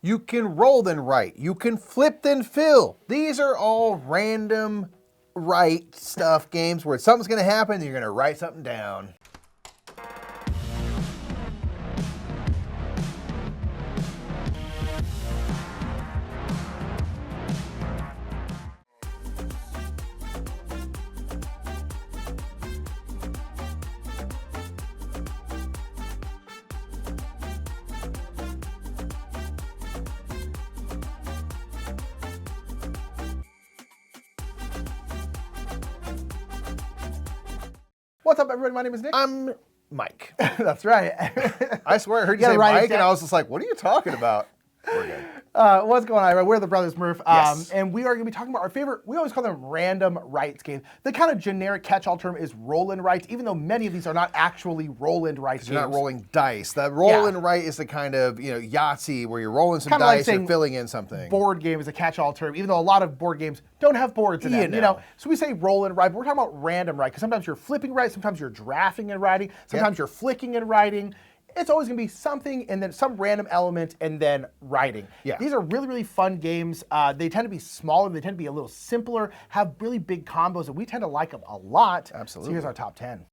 You can roll then write. You can flip then fill. These are all random write stuff games where something's going to happen and you're going to write something down. What's up, everybody? My name is Nick. I'm Mike. That's right. I swear I heard you say Mike, and I was just like, what are you talking about? We're good. What's going on? We're the Brothers Murph, Yes. and we are going to be talking about our favorite, we always call them random rights games. The kind of generic catch-all term is roll and write, even though many of these are not actually roll and write games. You're not rolling dice. The roll and write is the kind of, Yahtzee where you're rolling some Kinda dice like or filling in something. Board game is a catch-all term, even though a lot of board games don't have boards in them. So we say roll and write, but we're talking about random write, because sometimes you're flipping write, sometimes you're drafting and writing, sometimes you're flicking and writing. It's always going to be something and then some random element and then writing. Yeah. These are really, really fun games. They tend to be smaller. They tend to be a little simpler, have really big combos, and we tend to like them a lot. Absolutely. So here's our top 10.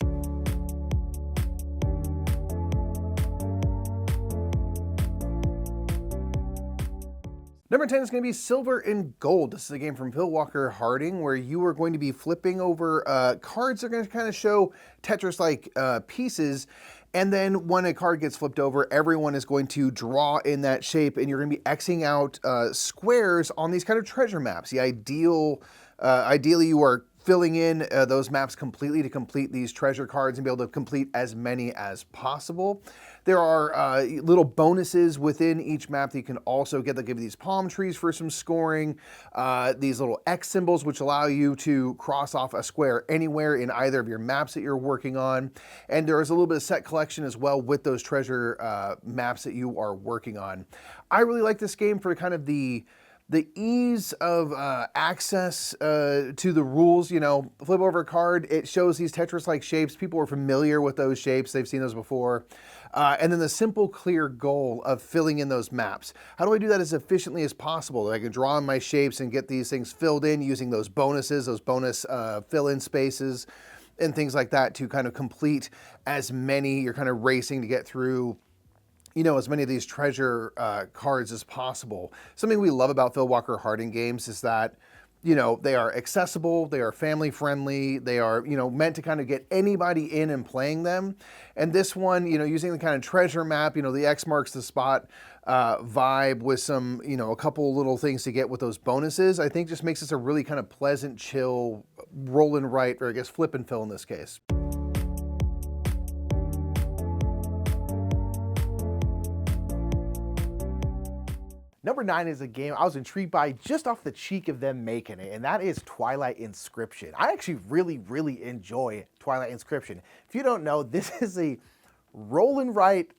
Number 10 is going to be Silver and Gold. This is a game from Phil Walker Harding where you are going to be flipping over cards that are going to kind of show Tetris-like pieces. And then when a card gets flipped over, everyone is going to draw in that shape, and you're going to be Xing out squares on these kind of treasure maps. The ideally, you are filling in those maps completely to complete these treasure cards and be able to complete as many as possible. There are little bonuses within each map that you can also get. They'll give you these palm trees for some scoring, these little X symbols which allow you to cross off a square anywhere in either of your maps that you're working on. And there is a little bit of set collection as well with those treasure maps that you are working on. I really like this game for kind of the ease of access to the rules. Flip over a card, it shows these Tetris-like shapes. People are familiar with those shapes. They've seen those before. And then the simple, clear goal of filling in those maps. How do I do that as efficiently as possible? That I can draw on my shapes and get these things filled in using those bonuses, those bonus fill-in spaces and things like that to kind of complete as many. You're kind of racing to get through as many of these treasure cards as possible. Something we love about Phil Walker Harding games is that, they are accessible, they are family friendly, they are, meant to kind of get anybody in and playing them. And this one, using the kind of treasure map, the X marks the spot vibe with some, a couple little things to get with those bonuses, I think just makes this a really kind of pleasant, chill, roll and write, or I guess flip and fill in this case. Number 9 is a game I was intrigued by just off the cheek of them making it, and that is Twilight Inscription. I actually really, really enjoy Twilight Inscription. If you don't know, this is a roll and write,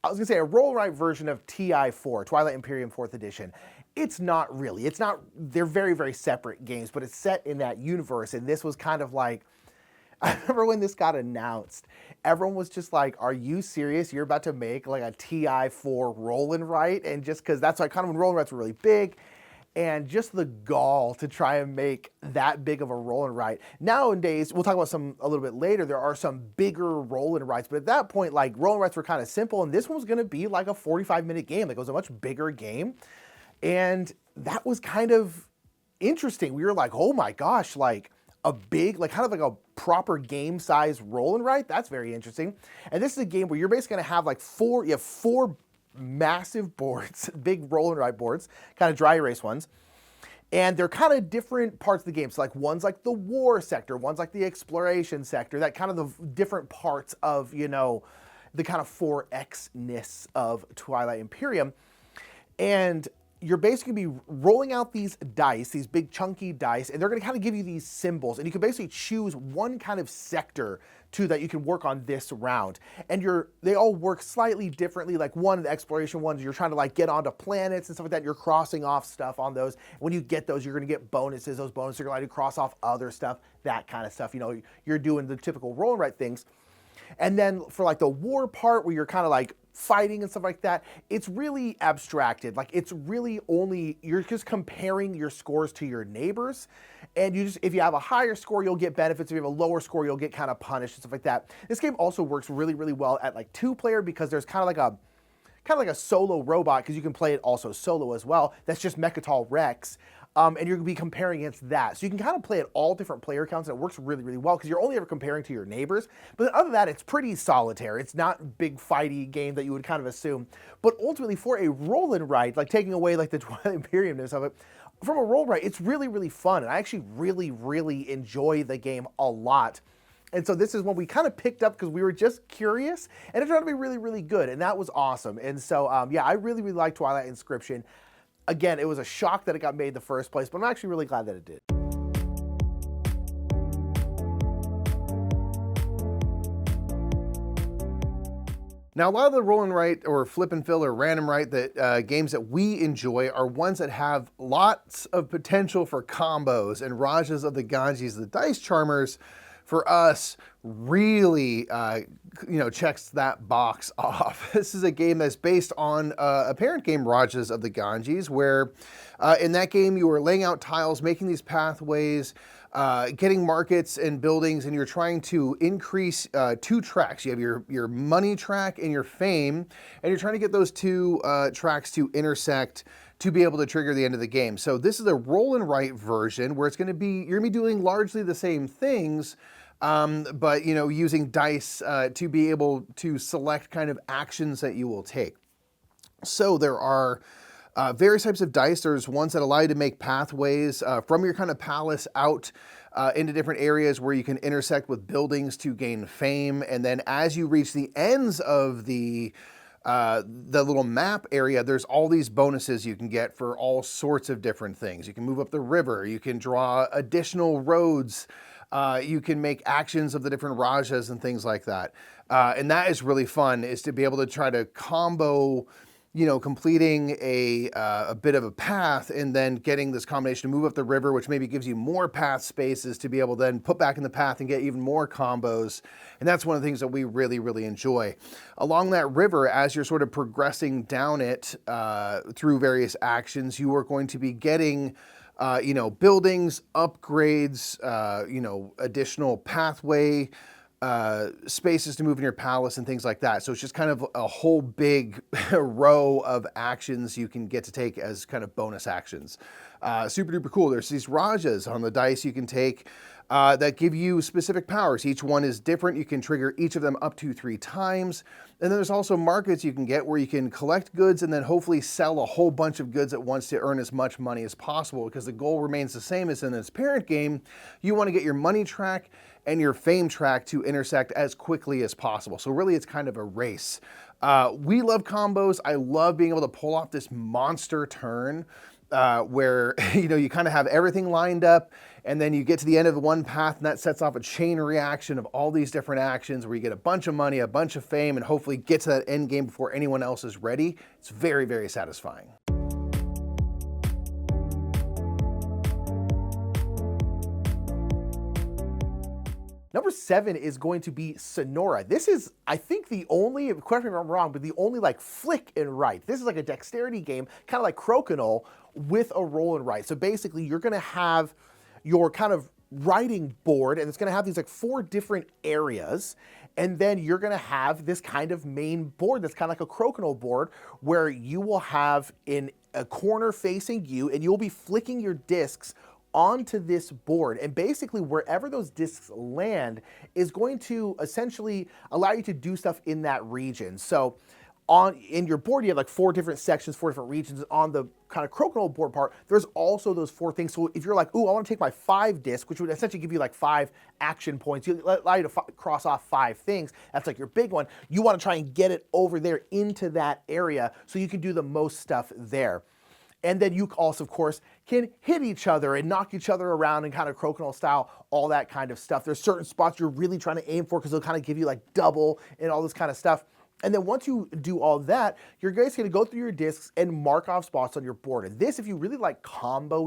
a roll and write version of TI4, Twilight Imperium 4th Edition. It's not really. They're very, very separate games, but it's set in that universe, and this was kind of like, I remember when this got announced, everyone was just like, are you serious? You're about to make like a TI4 roll and write? And just because that's like kind of when roll and writes were really big, and just the gall to try and make that big of a roll and write. Nowadays, we'll talk about some a little bit later, there are some bigger roll and writes, but at that point, like roll and writes were kind of simple, and this one was gonna be like a 45-minute game. Like it was a much bigger game. And that was kind of interesting. We were like, oh my gosh, like a big, like kind of like a proper game size roll and write. That's very interesting. And this is a game where you're basically gonna have like four massive boards, big roll and write boards, kind of dry erase ones. And they're kind of different parts of the game. So like one's like the war sector, one's like the exploration sector, that kind of the different parts of, the kind of 4X-ness of Twilight Imperium. And you're basically be rolling out these dice, these big chunky dice, and they're gonna kind of give you these symbols, and you can basically choose one kind of sector that you can work on this round. And they all work slightly differently. Like one of the exploration ones, you're trying to like get onto planets and stuff like that. You're crossing off stuff on those. When you get those, you're gonna get bonuses. Those bonuses are gonna allow you to cross off other stuff, that kind of stuff. You're doing the typical roll and write things. And then for like the war part where you're kind of like fighting and stuff like that, it's really abstracted. Like, it's really only, you're just comparing your scores to your neighbors, and you just, if you have a higher score, you'll get benefits. If you have a lower score, you'll get kind of punished and stuff like that. This game also works really, really well at like 2-player, because there's kind of like a solo robot, because you can play it also solo as well. That's just Mechatol Rex. And you're going to be comparing against that. So you can kind of play at all different player counts, and it works really, really well, because you're only ever comparing to your neighbors. But other than that, it's pretty solitary. It's not a big fighty game that you would kind of assume. But ultimately, for a roll and write, like taking away like the Twilight Imperiumness of it, from a roll and write, it's really, really fun. And I actually really, really enjoy the game a lot. And so this is one we kind of picked up because we were just curious, and it turned out to be really, really good, and that was awesome. And so, yeah, I really, really like Twilight Inscription. Again, it was a shock that it got made in the first place, but I'm actually really glad that it did. Now, a lot of the roll and write or flip and fill or random write that games that we enjoy are ones that have lots of potential for combos, and Rajas of the Ganges, the Dice Charmers, for us, really checks that box off. This is a game that's based on a parent game, Rajas of the Ganges, where in that game you are laying out tiles, making these pathways, getting markets and buildings, and you're trying to increase 2 tracks. You have your money track and your fame, and you're trying to get those 2 tracks to intersect to be able to trigger the end of the game. So this is a roll and write version where you're gonna be doing largely the same things, but using dice to be able to select kind of actions that you will take. So there are various types of dice. There's ones that allow you to make pathways from your kind of palace out into different areas where you can intersect with buildings to gain fame. And then as you reach the ends of the little map area, there's all these bonuses you can get for all sorts of different things. You can move up the river, you can draw additional roads, you can make actions of the different Rajas and things like that. And that is really fun, is to be able to try to combo, completing a bit of a path and then getting this combination to move up the river, which maybe gives you more path spaces to be able to then put back in the path and get even more combos. And that's one of the things that we really, really enjoy. Along that river, as you're sort of progressing down it through various actions, you are going to be getting buildings, upgrades, additional pathway spaces to move in your palace and things like that. So it's just kind of a whole big row of actions you can get to take as kind of bonus actions. Super duper cool. There's these Rajas on the dice you can take that give you specific powers. Each one is different. You can trigger each of them up to 3 times. And then there's also markets you can get where you can collect goods and then hopefully sell a whole bunch of goods at once to earn as much money as possible, because the goal remains the same as in this parent game. You want to get your money track and your fame track to intersect as quickly as possible. So really it's kind of a race. We love combos. I love being able to pull off this monster turn where you kind of have everything lined up, and then you get to the end of one path and that sets off a chain reaction of all these different actions where you get a bunch of money, a bunch of fame, and hopefully get to that end game before anyone else is ready. It's very, very satisfying. Number 7 is going to be Sonora. This is, I think, the only, correct me if I'm wrong, but the only like flick and write. This is like a dexterity game, kind of like Crokinole, with a roll and write. So basically, you're going to have your kind of writing board, and it's going to have these like 4 different areas. And then you're going to have this kind of main board that's kind of like a Crokinole board, where you will have in a corner facing you, and you'll be flicking your discs onto this board, and basically wherever those discs land is going to essentially allow you to do stuff in that region. So in your board, you have like 4 different sections, 4 different regions. On the kind of Crokinole board part, there's also those 4 things. So if you're like, ooh, I want to take my 5 disc, which would essentially give you like 5 action points, you allow you to cross off 5 things. That's like your big one. You want to try and get it over there into that area so you can do the most stuff there. And then you also, of course, can hit each other and knock each other around in kind of Crokinole style, all that kind of stuff. There's certain spots you're really trying to aim for because they'll kind of give you like double and all this kind of stuff. And then once you do all that, you're guys going to go through your discs and mark off spots on your board. And this, if you really like combo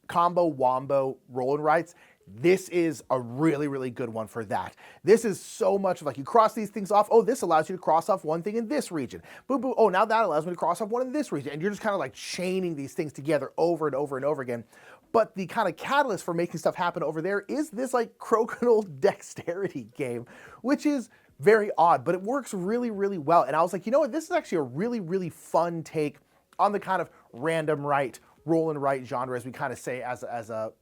wombo roll and writes, this is a really, really good one for that. This is so much like you cross these things off. Oh, this allows you to cross off one thing in this region. Boom, boom. Oh, now that allows me to cross off one in this region. And you're just kind of like chaining these things together over and over and over again. But the kind of catalyst for making stuff happen over there is this like crokinole dexterity game, which is very odd, but it works really, really well. And I was like, you know what? This is actually a really, really fun take on the kind of random right, roll and write genre, as we kind of say as a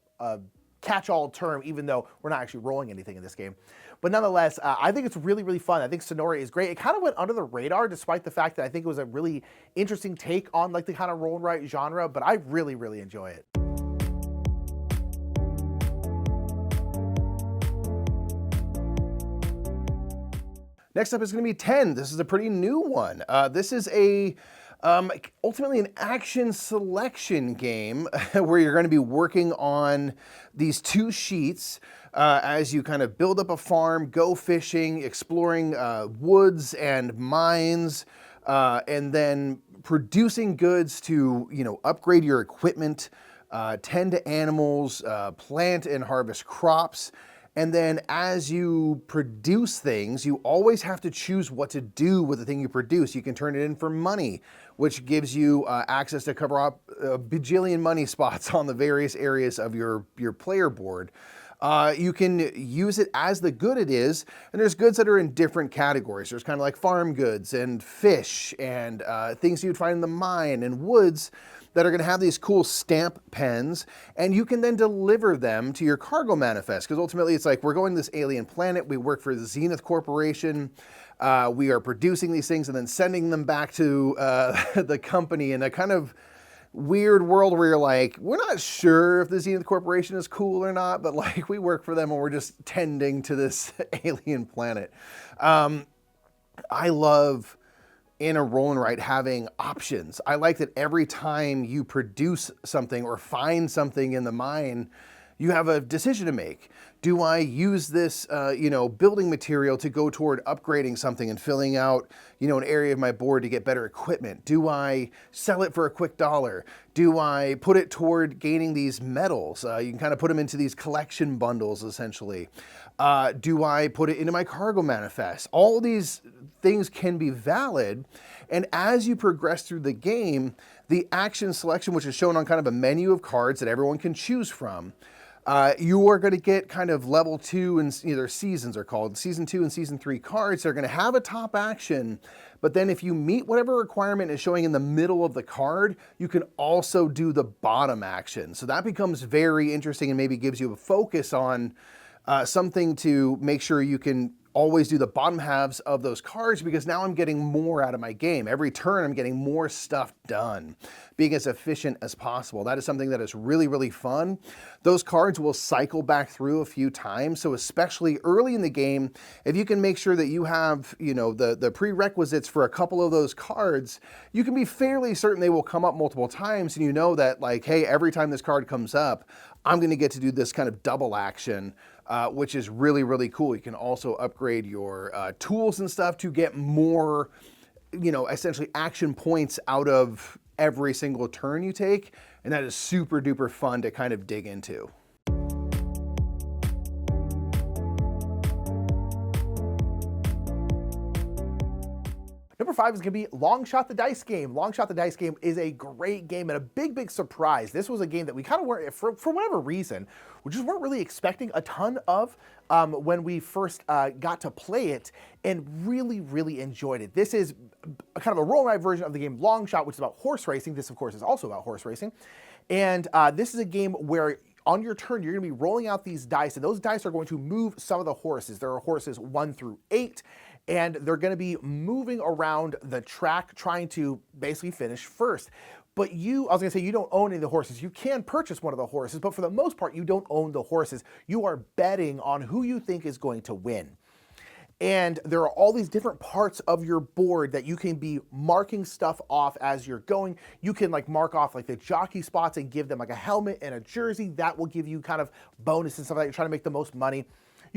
catch-all term, even though we're not actually rolling anything in this game. But nonetheless, I think it's really, really fun. I think Sonora is great. It kind of went under the radar, despite the fact that I think it was a really interesting take on like the kind of roll and write genre, but I really, really enjoy it. Next up is going to be 10. This is a pretty new one. This is ultimately an action selection game where you're going to be working on these 2 sheets as you kind of build up a farm, go fishing, exploring woods and mines, and then producing goods to, upgrade your equipment, tend to animals, plant and harvest crops. And then as you produce things, you always have to choose what to do with the thing you produce. You can turn it in for money, which gives you access to cover up a bajillion money spots on the various areas of your player board. You can use it as the good it is, and there's goods that are in different categories. There's kind of like farm goods and fish and things you'd find in the mine and woods that are going to have these cool stamp pens, and you can then deliver them to your cargo manifest, because ultimately it's like, we're going to this alien planet, we work for the Zenith Corporation, we are producing these things and then sending them back to the company in a kind of weird world where you're like, we're not sure if the Zenith Corporation is cool or not, but like, we work for them and we're just tending to this alien planet. I love in a roll and write having options. I like that every time you produce something or find something in the mine, you have a decision to make. Do I use this, building material to go toward upgrading something and filling out, an area of my board to get better equipment? Do I sell it for a quick dollar? Do I put it toward gaining these metals? You can kind of put them into these collection bundles, essentially. Do I put it into my cargo manifest? All these things can be valid. And as you progress through the game, the action selection, which is shown on kind of a menu of cards that everyone can choose from, you are going to get kind of level 2 and either seasons are called, season 2 and season 3 cards. They're going to have a top action, but then if you meet whatever requirement is showing in the middle of the card, you can also do the bottom action. So that becomes very interesting and maybe gives you a focus on something to make sure you can always do the bottom halves of those cards, because now I'm getting more out of my game. Every turn I'm getting more stuff done, being as efficient as possible. That is something that is really, really fun. Those cards will cycle back through a few times, so especially early in the game, if you can make sure that you have, the prerequisites for a couple of those cards, you can be fairly certain they will come up multiple times, and you know that, like, hey, every time this card comes up, I'm going to get to do this kind of double action, which is really, really cool. You can also upgrade your tools and stuff to get more, essentially action points out of every single turn you take. And that is super duper fun to kind of dig into. Number 5 is going to be Long Shot the Dice Game. Long Shot the Dice Game is a great game and a big, big surprise. This was a game that we kind of weren't, for whatever reason, we just weren't really expecting a ton of when we first got to play it, and really, really enjoyed it. This is kind of a roll and write version of the game Long Shot, which is about horse racing. This, of course, is also about horse racing. And this is a game where on your turn, you're going to be rolling out these dice, and those dice are going to move some of the horses. There are horses 1 through 8. And they're going to be moving around the track trying to basically finish first. But I was going to say, you don't own any of the horses. You can purchase one of the horses, but for the most part, you don't own the horses. You are betting on who you think is going to win. And there are all these different parts of your board that you can be marking stuff off as you're going. You can like mark off like the jockey spots and give them like a helmet and a jersey. That will give you kind of bonus and stuff like that. You're trying to make the most money.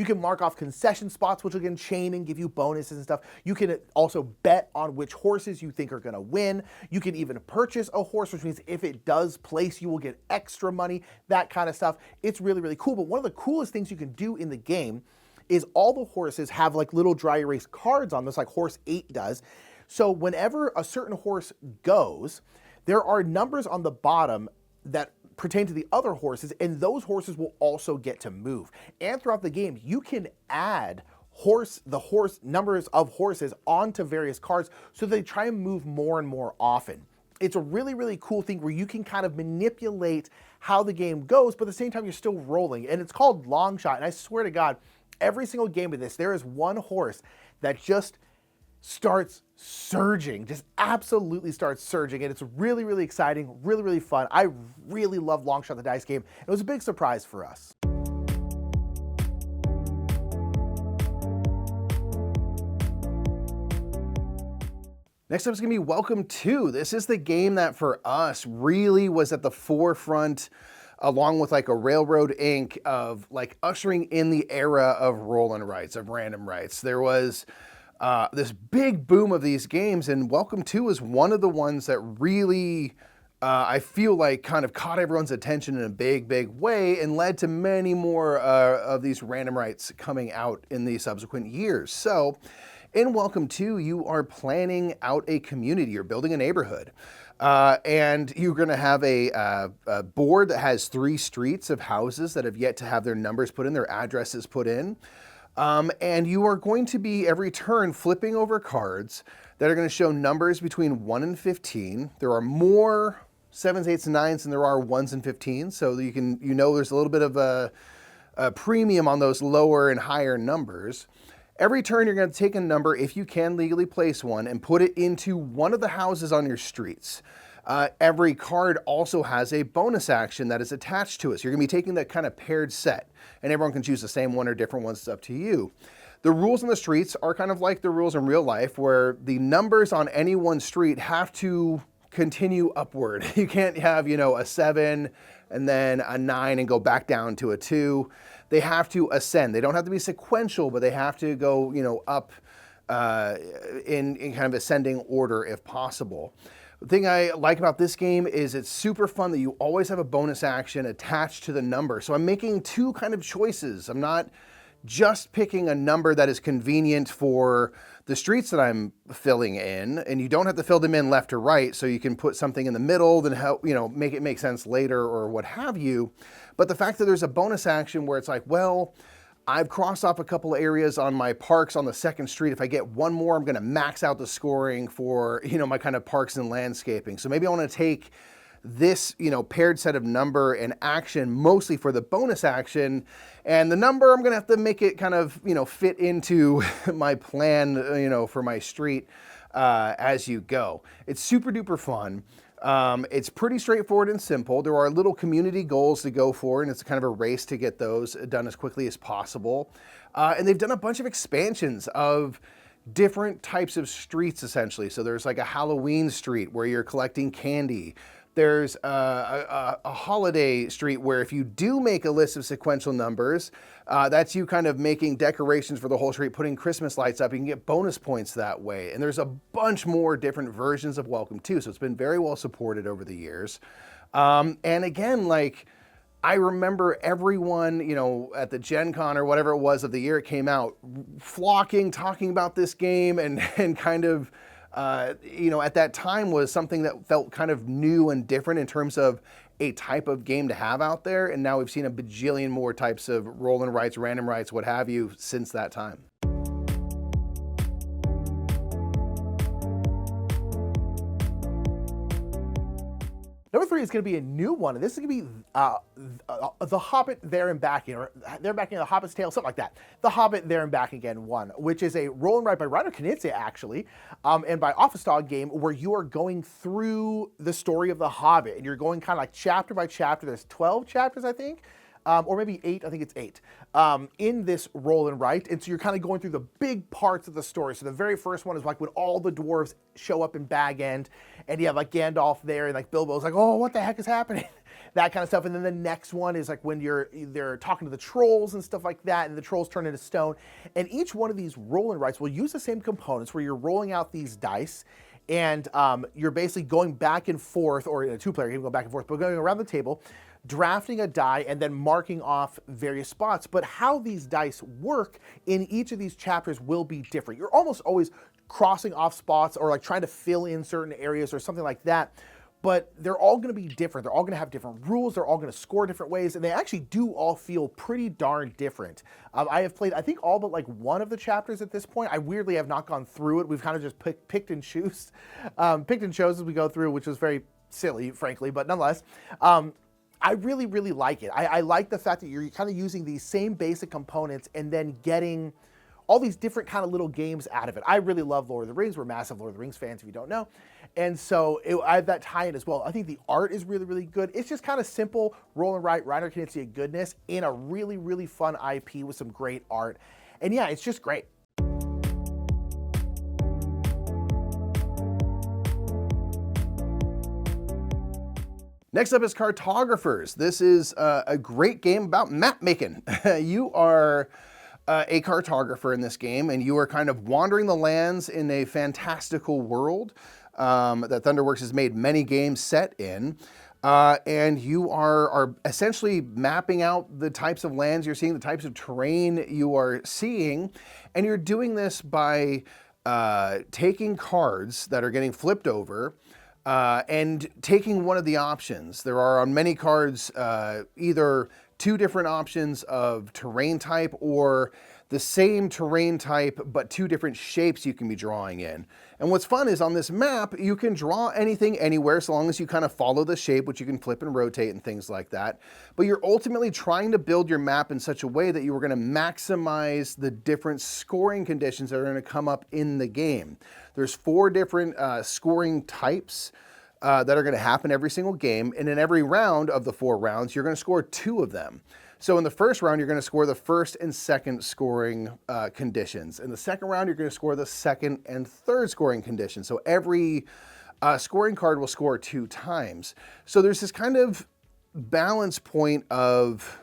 You can mark off concession spots, which will again chain and give you bonuses and stuff. You can also bet on which horses you think are going to win. You can even purchase a horse, which means if it does place, you will get extra money, that kind of stuff. It's really, really cool. But one of the coolest things you can do in the game is all the horses have like little dry erase cards on this, like horse 8 does. So whenever a certain horse goes, there are numbers on the bottom that pertain to the other horses, and those horses will also get to move. And throughout the game, you can add numbers of horses onto various cards so they try and move more and more often. It's a really, really cool thing where you can kind of manipulate how the game goes, but at the same time, you're still rolling. And it's called Long Shot. And I swear to God, every single game of this, there is one horse that just starts surging, just absolutely starts surging. And it's really, really exciting, really, really fun. I really love Long Shot, the dice game. It was a big surprise for us. Next up is going to be Welcome To. This is the game that for us really was at the forefront, along with like a Railroad Inc., of like ushering in the era of roll and writes, of random writes. There was this big boom of these games, and Welcome To was one of the ones that really, I feel like, kind of caught everyone's attention in a big, big way and led to many more of these random writes coming out in the subsequent years. So in Welcome To, you are planning out a community, you're building a neighborhood. And you're going to have a board that has 3 streets of houses that have yet to have their numbers put in, their addresses put in. And you are going to be, every turn, flipping over cards that are going to show numbers between 1 and 15. There are more 7s, 8s, and 9s than there are 1s and 15s. So you know there's a little bit of a premium on those lower and higher numbers. Every turn, you're going to take a number, if you can legally place one, and put it into one of the houses on your streets. Every card also has a bonus action that is attached to it. So you're going to be taking that kind of paired set, and everyone can choose the same one or different ones. It's up to you. The rules on the streets are kind of like the rules in real life, where the numbers on any one street have to continue upward. You can't have, a 7 and then a 9 and go back down to a 2. They have to ascend. They don't have to be sequential, but they have to go, up in kind of ascending order if possible. The thing I like about this game is it's super fun that you always have a bonus action attached to the number. So I'm making 2 kind of choices. I'm not just picking a number that is convenient for the streets that I'm filling in, and you don't have to fill them in left or right, so you can put something in the middle, then help, make it make sense later or what have you. But the fact that there's a bonus action where it's like, well, I've crossed off a couple of areas on my parks on the 2nd street. If I get one more, I'm going to max out the scoring for, my kind of parks and landscaping. So maybe I want to take this, paired set of number and action mostly for the bonus action. And the number, I'm going to have to make it kind of, fit into my plan, for my street as you go. It's super duper fun. It's pretty straightforward and simple. There are little community goals to go for, and it's kind of a race to get those done as quickly as possible. And they've done a bunch of expansions of different types of streets, essentially. So there's like a Halloween street where you're collecting candy. There's a holiday street where if you do make a list of sequential numbers, that's you kind of making decorations for the whole street, putting Christmas lights up. You can get bonus points that way. And there's a bunch more different versions of Welcome To. So it's been very well supported over the years. And again, I remember everyone, at the Gen Con or whatever it was of the year it came out, flocking, talking about this game and kind of, at that time was something that felt kind of new and different in terms of a type of game to have out there. And now we've seen a bajillion more types of roll and writes, random writes, what have you, since that time. Number 3 is going to be a new one, and this is going to be The Hobbit There and Back, or There and Back, The Hobbit's Tale, something like that. The Hobbit There and Back Again 1, which is a roll and write by Reiner Knizia, actually, and by Office Dog game, where you are going through the story of The Hobbit, and you're going kind of like chapter by chapter. There's 12 chapters, I think. Or maybe 8, I think it's 8, in this roll and write. And so you're kind of going through the big parts of the story. So the very first one is like when all the dwarves show up in Bag End, and you have like Gandalf there, and like Bilbo's like, oh, what the heck is happening? that kind of stuff. And then the next one is like when they're talking to the trolls and stuff like that, and the trolls turn into stone. And each one of these roll and writes will use the same components where you're rolling out these dice, and you're basically going back and forth, or in a two-player game, go back and forth, but going around the table, drafting a die and then marking off various spots. But how these dice work in each of these chapters will be different. You're almost always crossing off spots or like trying to fill in certain areas or something like that. But they're all going to be different. They're all going to have different rules. They're all going to score different ways. And they actually do all feel pretty darn different. I have played, I think, all but like one of the chapters at this point. I weirdly have not gone through it. We've kind of just picked and chose as we go through, which was very silly, frankly. But nonetheless, I really, really like it. I like the fact that you're kind of using these same basic components and then getting all these different kind of little games out of it. I really love Lord of the Rings. We're massive Lord of the Rings fans, if you don't know. And so I have that tie-in as well. I think the art is really, really good. It's just kind of simple, roll and write, Reiner Knizia goodness in a really, really fun IP with some great art. And yeah, it's just great. Next up is Cartographers. This is a great game about map making. You are a cartographer in this game, and you are kind of wandering the lands in a fantastical world that Thunderworks has made many games set in. And you are essentially mapping out the types of lands you're seeing, the types of terrain you are seeing, and you're doing this by taking cards that are getting flipped over and taking one of the options. There are on many cards either two different options of terrain type or the same terrain type but two different shapes you can be drawing in. And what's fun is on this map you can draw anything anywhere so long as you kind of follow the shape, which you can flip and rotate and things like that. But you're ultimately trying to build your map in such a way that you are going to maximize the different scoring conditions that are going to come up in the game. There's 4 different scoring types that are going to happen every single game, and in every round of the 4 rounds you're going to score 2 of them. So in the first round, you're going to score the first and second scoring conditions. In the second round, you're going to score the second and third scoring conditions. So every scoring card will score 2 times. So there's this kind of balance point of,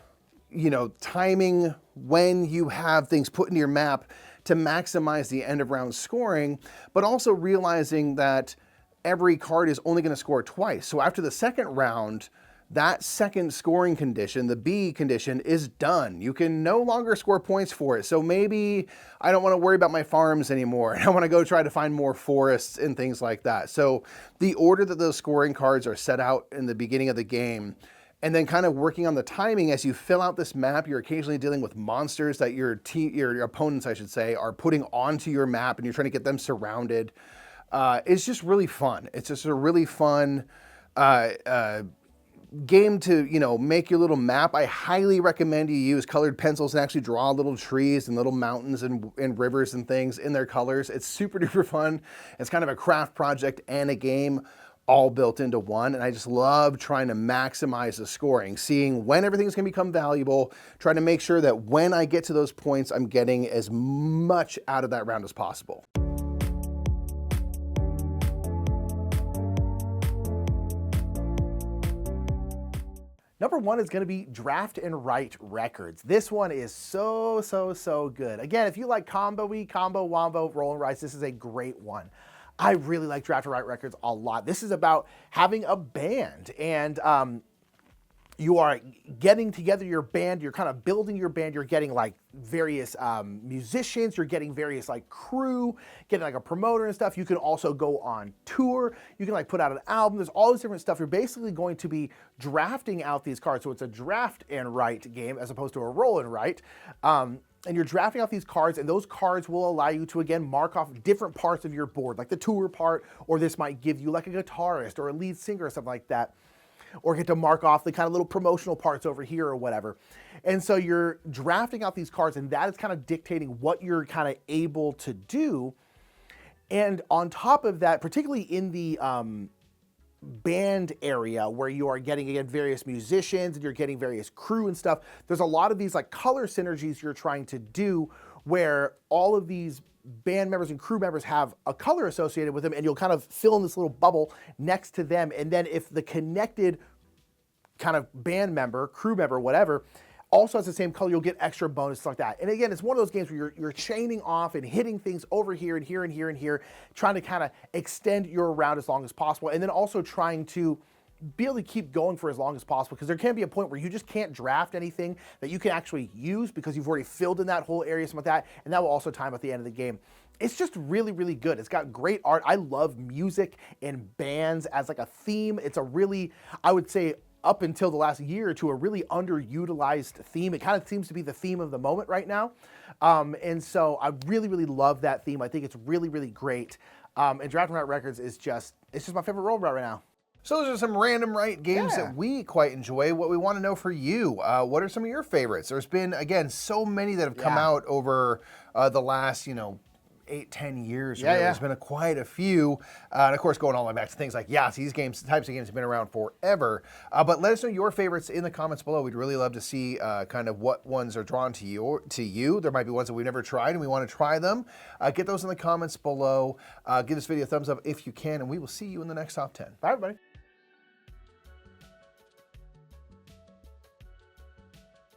you know, timing when you have things put into your map to maximize the end of round scoring, but also realizing that every card is only going to score twice. So after the second round, that second scoring condition, the B condition, is done. You can no longer score points for it. So maybe I don't want to worry about my farms anymore, and I want to go try to find more forests and things like that. So the order that those scoring cards are set out in the beginning of the game, and then kind of working on the timing as you fill out this map, you're occasionally dealing with monsters that your opponents, I should say, are putting onto your map, and you're trying to get them surrounded. It's just really fun. It's just a really fun game to, you know, make your little map. I highly recommend you use colored pencils and actually draw little trees and little mountains and rivers and things in their colors. It's super duper fun. It's kind of a craft project and a game all built into one, and I just love trying to maximize the scoring, seeing when everything's going to become valuable, trying to make sure that when I get to those points, I'm getting as much out of that round as possible. Number 1 is going to be Draft and Write Records. This one is so good. Again, if you like combo-y, combo, wombo, roll and writes, this is a great one. I really like Draft and Write Records a lot. This is about having a band, and you are getting together your band, you're kind of building your band, you're getting like various musicians, you're getting various like crew, getting like a promoter and stuff. You can also go on tour, you can like put out an album, there's all this different stuff. You're basically going to be drafting out these cards. So it's a draft and write game as opposed to a roll and write. And you're drafting out these cards, and those cards will allow you to, again, mark off different parts of your board, like the tour part, or this might give you like a guitarist or a lead singer or something like that, or get to mark off the kind of little promotional parts over here or whatever. And so you're drafting out these cards, and that is kind of dictating what you're kind of able to do. And on top of that, particularly in the band area where you are getting, again, various musicians and you're getting various crew and stuff, there's a lot of these like color synergies you're trying to do where all of these band members and crew members have a color associated with them, and you'll kind of fill in this little bubble next to them. And then if the connected kind of band member, crew member, whatever, also has the same color, you'll get extra bonus like that. And again, it's one of those games where you're chaining off and hitting things over here and here and here and here, trying to kind of extend your round as long as possible, and then also trying to be able to keep going for as long as possible, because there can be a point where you just can't draft anything that you can actually use because you've already filled in that whole area, something like that, and that will also time at the end of the game. It's just really, really good. It's got great art. I love music and bands as like a theme. It's a really, I would say, up until the last year or two, a really underutilized theme. It kind of seems to be the theme of the moment right now. And so I really, really love that theme. I think it's really, really great. And Drafting Right Records is just, it's just my favorite role right now. So those are some random games that we quite enjoy. What we want to know for you, what are some of your favorites? There's been, again, so many that have come out over the last, 8-10 years. Really. There's been quite a few. And of course, going all the way back to things like these types of games have been around forever. But let us know your favorites in the comments below. We'd really love to see kind of what ones are drawn to you. There might be ones that we've never tried and we want to try them. Get those in the comments below. Give this video a thumbs up if you can, and we will see you in the next top 10. Bye, everybody.